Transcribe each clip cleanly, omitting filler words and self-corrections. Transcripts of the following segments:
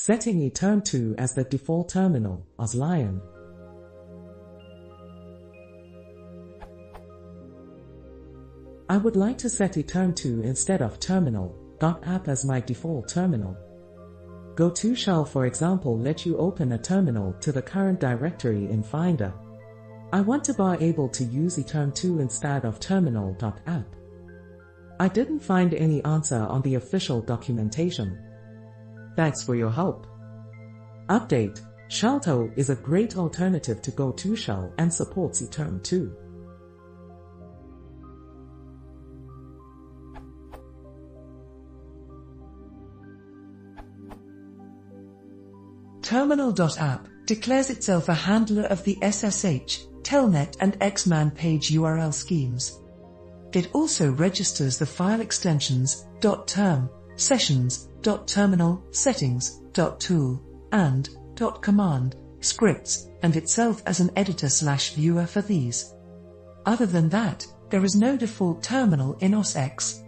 Setting iTerm2 as the default terminal, OSXX Lion. I would like to set iTerm2 instead of terminal.app as my default terminal. Go-to shall, for example, let you open a terminal to the current directory in Finder. I want to be able to use iTerm2 instead of terminal.app. I didn't find any answer on the official documentation. Thanks for your help. Update: Shell2 is a great alternative to Go-to shell and supports iTerm2. Terminal.app declares itself a handler of the SSH, Telnet and Xman page URL schemes. It also registers the file extensions .term, sessions, .terminal, settings, .tool, and .command, scripts, and itself as an editor/viewer for these. Other than that, there is no default terminal in OSX.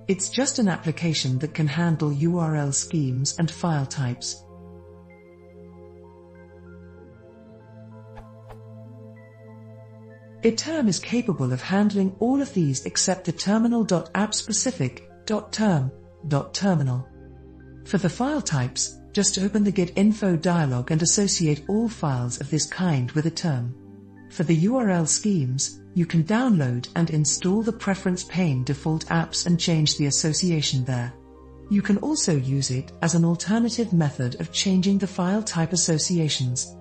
It's just an application that can handle URL schemes and file types. iTerm is capable of handling all of these except the terminal.app specific .term.terminal. For the file types, just open the Get Info dialog and associate all files of this kind with iTerm. For the URL schemes, you can download and install the preference pane default apps and change the association there. You can also use it as an alternative method of changing the file type associations.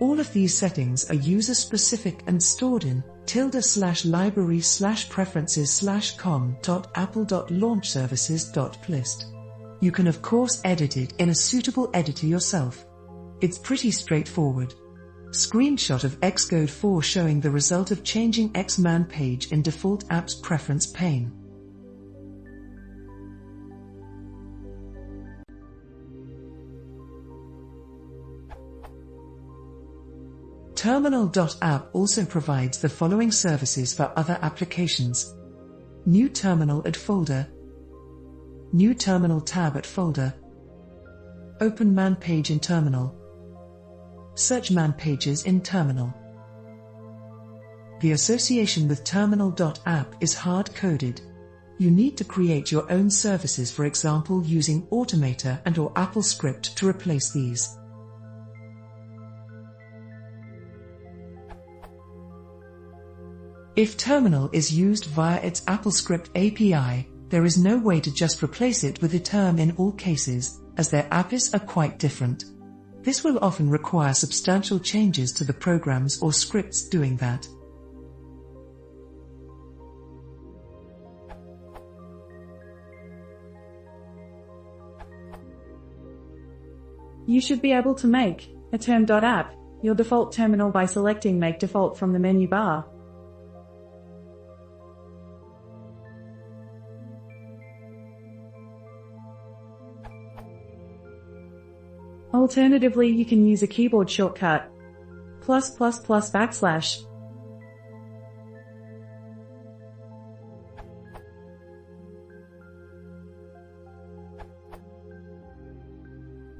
All of these settings are user-specific and stored in ~library/preferences/com.apple.launchservices.plist. You can of course edit it in a suitable editor yourself. It's pretty straightforward. Screenshot of Xcode 4 showing the result of changing Xman page in default apps preference pane. Terminal.app also provides the following services for other applications: New Terminal add folder, New Terminal tab at folder, Open man page in terminal, Search man pages in terminal. The association with terminal.app is hard-coded. You need to create your own services, for example using Automator and/or AppleScript to replace these. If terminal is used via its AppleScript API, there is no way to just replace it with iTerm in all cases, as their APIs are quite different. This will often require substantial changes to the programs or scripts doing that. You should be able to make iTerm.app your default terminal by selecting Make Default from the menu bar. Alternatively, you can use a keyboard shortcut +++/.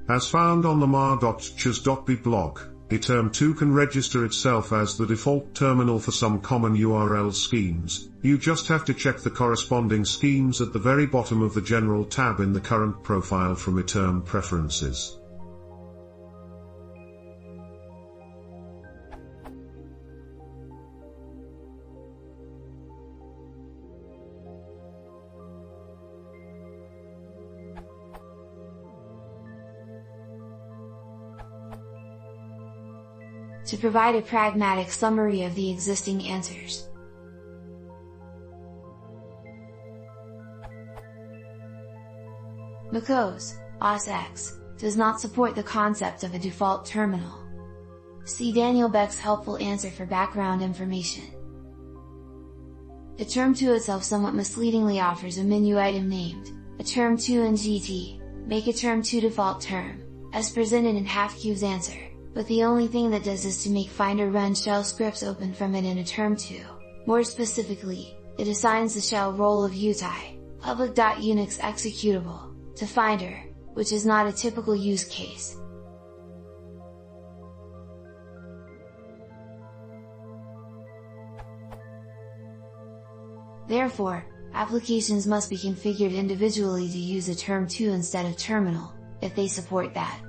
As found on the mar.chas.b blog, iTerm2 can register itself as the default terminal for some common URL schemes. You just have to check the corresponding schemes at the very bottom of the General tab in the current profile from iTerm Preferences. To provide a pragmatic summary of the existing answers. Because OSX does not support the concept of a default terminal. See Daniel Beck's helpful answer for background information. iTerm2 itself somewhat misleadingly offers a menu item named iTerm2 and GT, make iTerm2 default term, as presented in HalfQ's answer, but the only thing that does is to make Finder run shell scripts open from it in iTerm2. More specifically, it assigns the shell role of util, public.unix executable, to Finder, which is not a typical use case. Therefore, applications must be configured individually to use iTerm2 instead of terminal, if they support that.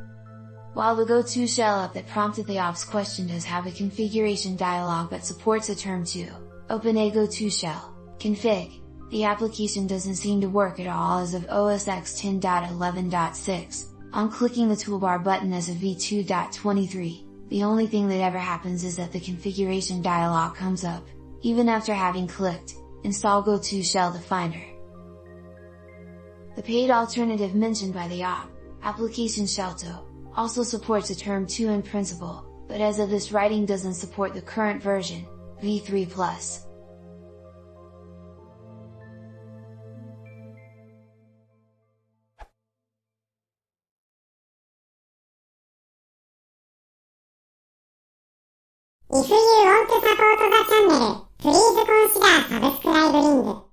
While the GoTo shell app that prompted the ops question does have a configuration dialog that supports iTerm2, open a GoTo shell, config, the application doesn't seem to work at all as of OSX 10.11.6, on clicking the toolbar button as of v2.23, the only thing that ever happens is that the configuration dialog comes up, even after having clicked, install GoTo shell to Finder. The paid alternative mentioned by the op, application Shelto, also supports iTerm2 in principle, but as of this writing doesn't support the current version, v3+. If you want to support the channel, please consider subscribe link.